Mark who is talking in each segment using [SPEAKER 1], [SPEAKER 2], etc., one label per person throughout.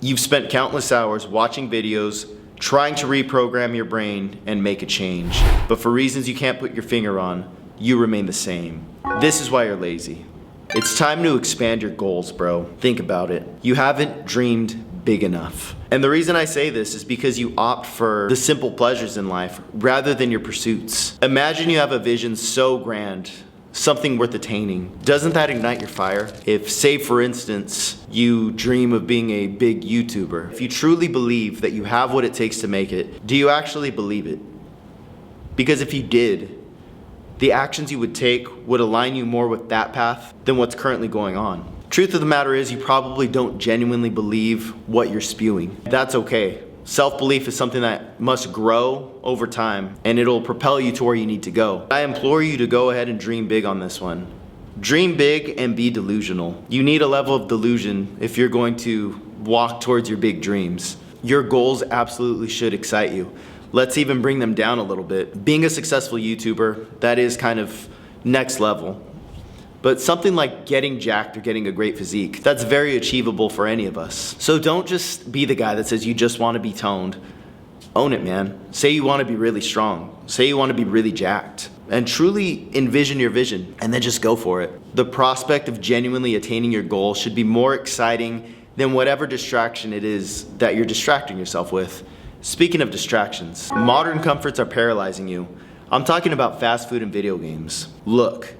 [SPEAKER 1] You've spent countless hours watching videos, trying to reprogram your brain and make a change. But for reasons you can't put your finger on, you remain the same. This is why you're lazy. It's time to expand your goals, bro. Think about it. You haven't dreamed big enough. And the reason I say this is because you opt for the simple pleasures in life rather than your pursuits. Imagine you have a vision so grand, something worth attaining. Doesn't that ignite your fire? If, say for instance, you dream of being a big YouTuber, if you truly believe that you have what it takes to make it, do you actually believe it? Because if you did, the actions you would take would align you more with that path than what's currently going on. Truth of the matter is, you probably don't genuinely believe what you're spewing. That's okay. Self-belief is something that must grow over time, and it'll propel you to where you need to go. I implore you to go ahead and dream big on this one. Dream big and be delusional. You need a level of delusion if you're going to walk towards your big dreams. Your goals absolutely should excite you. Let's even bring them down a little bit. Being a successful YouTuber, that is kind of next level. But something like getting jacked or getting a great physique, that's very achievable for any of us. So don't just be the guy that says you just want to be toned. Own it, man. Say you want to be really strong. Say you want to be really jacked. And truly envision your vision, and then just go for it. The prospect of genuinely attaining your goal should be more exciting than whatever distraction it is that you're distracting yourself with. Speaking of distractions, modern comforts are paralyzing you. I'm talking about fast food and video games. Look,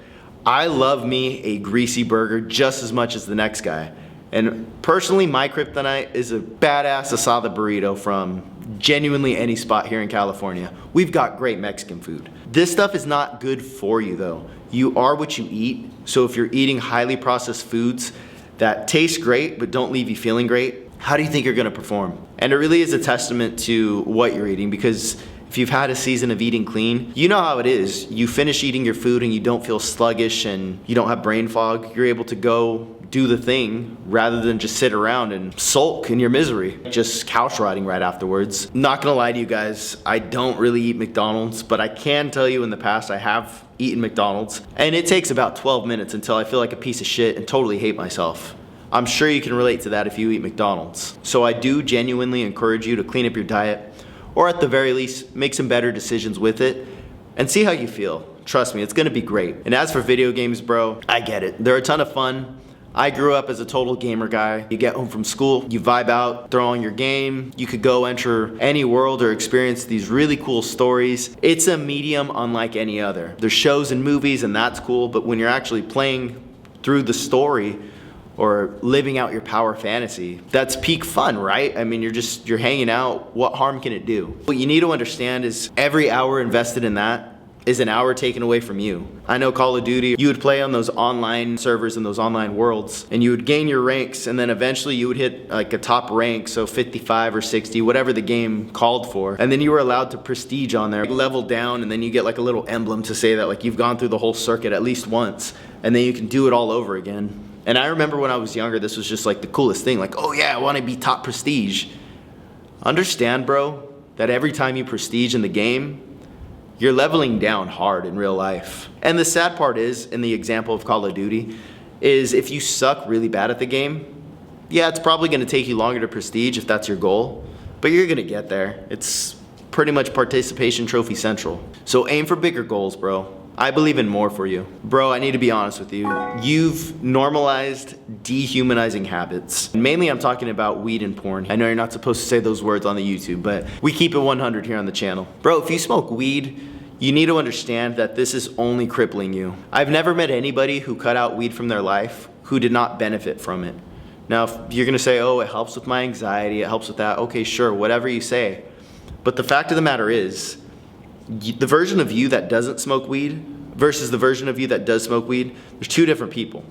[SPEAKER 1] I love me a greasy burger just as much as the next guy. And personally, my kryptonite is a badass asada burrito from genuinely any spot here in California. We've got great Mexican food. This stuff is not good for you though. You are what you eat. So if you're eating highly processed foods that taste great but don't leave you feeling great, how do you think you're gonna perform? And it really is a testament to what you're eating, because if you've had a season of eating clean, you know how it is. You finish eating your food and you don't feel sluggish and you don't have brain fog. You're able to go do the thing rather than just sit around and sulk in your misery. Just couch riding right afterwards. Not gonna lie to you guys, I don't really eat McDonald's, but I can tell you in the past I have eaten McDonald's, and it takes about 12 minutes until I feel like a piece of shit and totally hate myself. I'm sure you can relate to that if you eat McDonald's. So I do genuinely encourage you to clean up your diet, or at the very least, make some better decisions with it, and see how you feel. Trust me, it's gonna be great. And as for video games, bro, I get it. They're a ton of fun. I grew up as a total gamer guy. You get home from school, you vibe out, throw on your game, you could go enter any world or experience these really cool stories. It's a medium unlike any other. There's shows and movies and that's cool, but when you're actually playing through the story or living out your power fantasy, that's peak fun, right? I mean, you're hanging out. What harm can it do? What you need to understand is every hour invested in that is an hour taken away from you. I know Call of Duty, you would play on those online servers and those online worlds, and you would gain your ranks, and then eventually you would hit like a top rank, so 55 or 60, whatever the game called for. And then you were allowed to prestige on there, level down, and then you get like a little emblem to say that like you've gone through the whole circuit at least once, and then you can do it all over again. And I remember when I was younger, this was just like the coolest thing. Like, oh yeah, I want to be top prestige. Understand, bro, that every time you prestige in the game, you're leveling down hard in real life. And the sad part is, in the example of Call of Duty, is if you suck really bad at the game, yeah, it's probably gonna take you longer to prestige if that's your goal, but you're gonna get there. It's pretty much participation trophy central. So aim for bigger goals, bro. I believe in more for you. Bro, I need to be honest with you. You've normalized dehumanizing habits. Mainly I'm talking about weed and porn. I know you're not supposed to say those words on the YouTube, but we keep it 100 here on the channel. Bro, if you smoke weed, you need to understand that this is only crippling you. I've never met anybody who cut out weed from their life who did not benefit from it. Now, if you're gonna say, oh, it helps with my anxiety, it helps with that, okay, sure, whatever you say. But the fact of the matter is, the version of you that doesn't smoke weed versus the version of you that does smoke weed, there's two different people.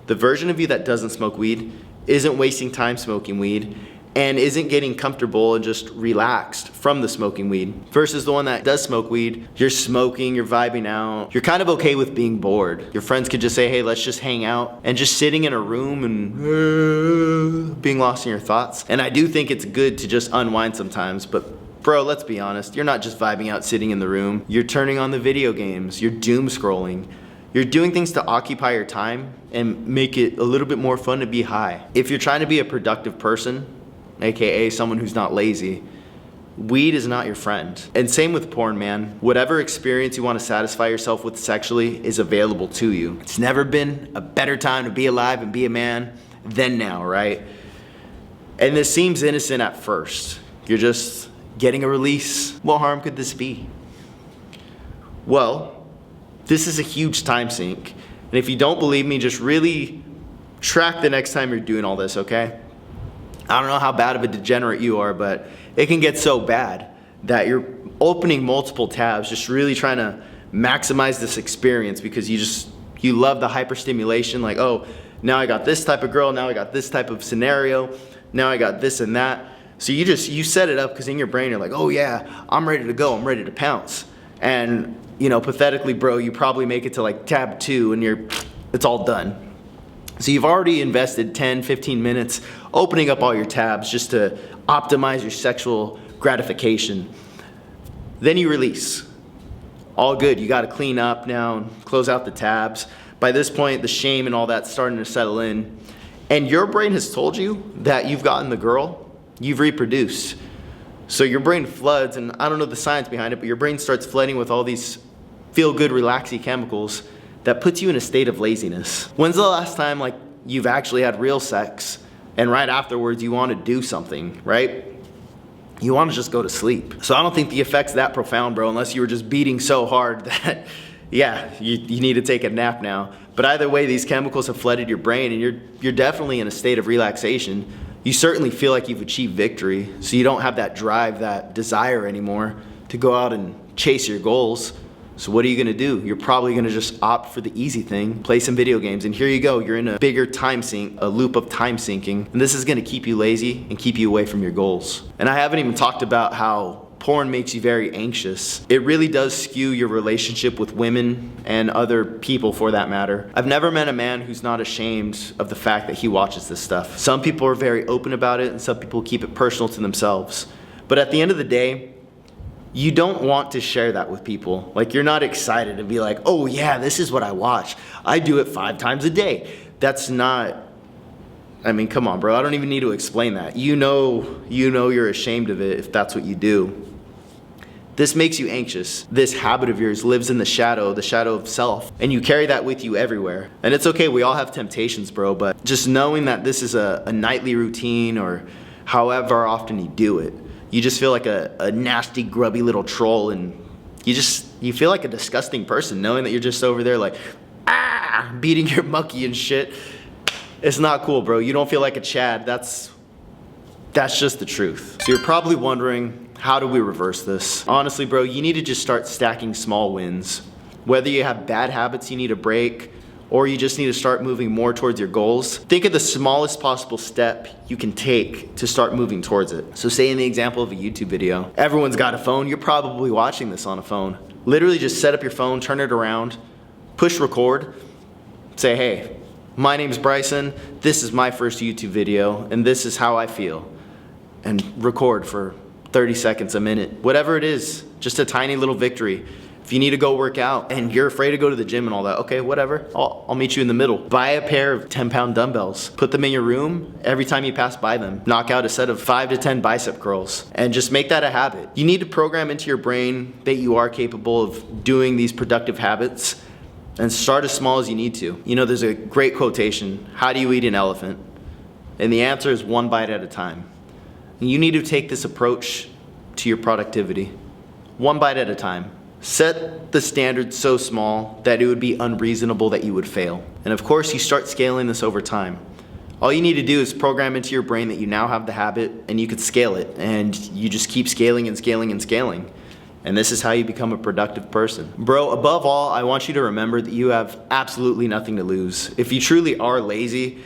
[SPEAKER 1] The version of you that doesn't smoke weed isn't wasting time smoking weed and isn't getting comfortable and just relaxed from the smoking weed. Versus the one that does smoke weed, you're smoking, you're vibing out, you're kind of okay with being bored. Your friends could just say, hey, let's just hang out, and just sitting in a room and being lost in your thoughts. And I do think it's good to just unwind sometimes, but bro, let's be honest, you're not just vibing out sitting in the room. You're turning on the video games, you're doom scrolling. You're doing things to occupy your time and make it a little bit more fun to be high. If you're trying to be a productive person, aka someone who's not lazy, weed is not your friend. And same with porn, man. Whatever experience you want to satisfy yourself with sexually is available to you. It's never been a better time to be alive and be a man than now, right? And this seems innocent at first. You're just getting a release. What harm could this be? Well, this is a huge time sink. And if you don't believe me, just really track the next time you're doing all this, okay? I don't know how bad of a degenerate you are, but it can get so bad that you're opening multiple tabs, just really trying to maximize this experience because you love the hyperstimulation. Like, oh, now I got this type of girl, now I got this type of scenario, now I got this and that. So you set it up because in your brain you're like, oh yeah, I'm ready to go, I'm ready to pounce. And pathetically, bro, you probably make it to like tab 2 and it's all done. So you've already invested 10, 15 minutes opening up all your tabs just to optimize your sexual gratification. Then you release. All good, you gotta clean up now and close out the tabs. By this point, the shame and all that's starting to settle in. And your brain has told you that you've gotten the girl, you've reproduced. So your brain floods, and I don't know the science behind it, but your brain starts flooding with all these feel-good, relaxy chemicals that puts you in a state of laziness. When's the last time like you've actually had real sex and right afterwards you want to do something, right? You want to just go to sleep. So I don't think the effect's that profound, bro, unless you were just beating so hard that, yeah, you need to take a nap now. But either way, these chemicals have flooded your brain and you're definitely in a state of relaxation. You certainly feel like you've achieved victory, so you don't have that drive, that desire anymore to go out and chase your goals. So what are you gonna do? You're probably gonna just opt for the easy thing, play some video games, and here you go, you're in a bigger time sink, a loop of time sinking, and this is gonna keep you lazy and keep you away from your goals. And I haven't even talked about how porn makes you very anxious. It really does skew your relationship with women and other people for that matter. I've never met a man who's not ashamed of the fact that he watches this stuff. Some people are very open about it and some people keep it personal to themselves. But at the end of the day, you don't want to share that with people. Like, you're not excited to be like, oh yeah, this is what I watch. I do it 5 times a day. That's not, I mean, come on, bro. I don't even need to explain that. You know you're ashamed of it if that's what you do. This makes you anxious. This habit of yours lives in the shadow of self, and you carry that with you everywhere. And it's okay, we all have temptations, bro, but just knowing that this is a nightly routine or however often you do it, you just feel like a nasty, grubby little troll, and you feel like a disgusting person knowing that you're just over there like, beating your monkey and shit. It's not cool, bro. You don't feel like a Chad. That's just the truth. So you're probably wondering, how do we reverse this? Honestly, bro, you need to just start stacking small wins. Whether you have bad habits you need to break, or you just need to start moving more towards your goals, think of the smallest possible step you can take to start moving towards it. So say in the example of a YouTube video, everyone's got a phone, you're probably watching this on a phone. Literally just set up your phone, turn it around, push record, say, hey, my name's Brison, this is my first YouTube video, and this is how I feel. And record for 30 seconds, a minute, whatever it is, just a tiny little victory. If you need to go work out and you're afraid to go to the gym and all that, okay, whatever, I'll meet you in the middle. Buy a pair of 10-pound dumbbells, put them in your room every time you pass by them. Knock out a set of 5 to 10 bicep curls and just make that a habit. You need to program into your brain that you are capable of doing these productive habits and start as small as you need to. You know, there's a great quotation, how do you eat an elephant? And the answer is 1 bite at a time. And you need to take this approach to your productivity. 1 bite at a time. Set the standard so small that it would be unreasonable that you would fail. And of course, you start scaling this over time. All you need to do is program into your brain that you now have the habit and you could scale it, and you just keep scaling and scaling and scaling. And this is how you become a productive person. Bro, above all, I want you to remember that you have absolutely nothing to lose. If you truly are lazy,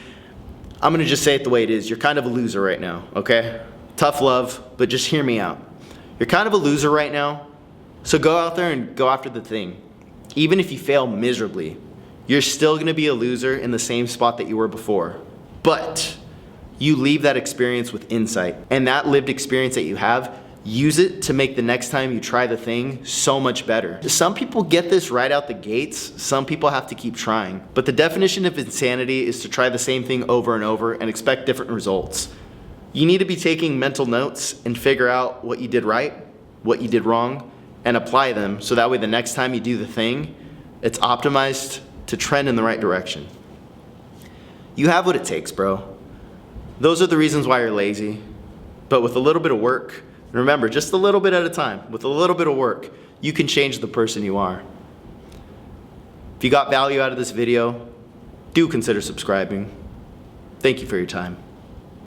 [SPEAKER 1] I'm gonna just say it the way it is. You're kind of a loser right now, okay? Tough love, but just hear me out. You're kind of a loser right now, so go out there and go after the thing. Even if you fail miserably, you're still gonna be a loser in the same spot that you were before. But you leave that experience with insight, and that lived experience that you have, use it to make the next time you try the thing so much better. Some people get this right out the gates, some people have to keep trying. But the definition of insanity is to try the same thing over and over and expect different results. You need to be taking mental notes and figure out what you did right, what you did wrong, and apply them so that way the next time you do the thing, it's optimized to trend in the right direction. You have what it takes, bro. Those are the reasons why you're lazy. But with a little bit of work, remember, just a little bit at a time, with a little bit of work, you can change the person you are. If you got value out of this video, do consider subscribing. Thank you for your time.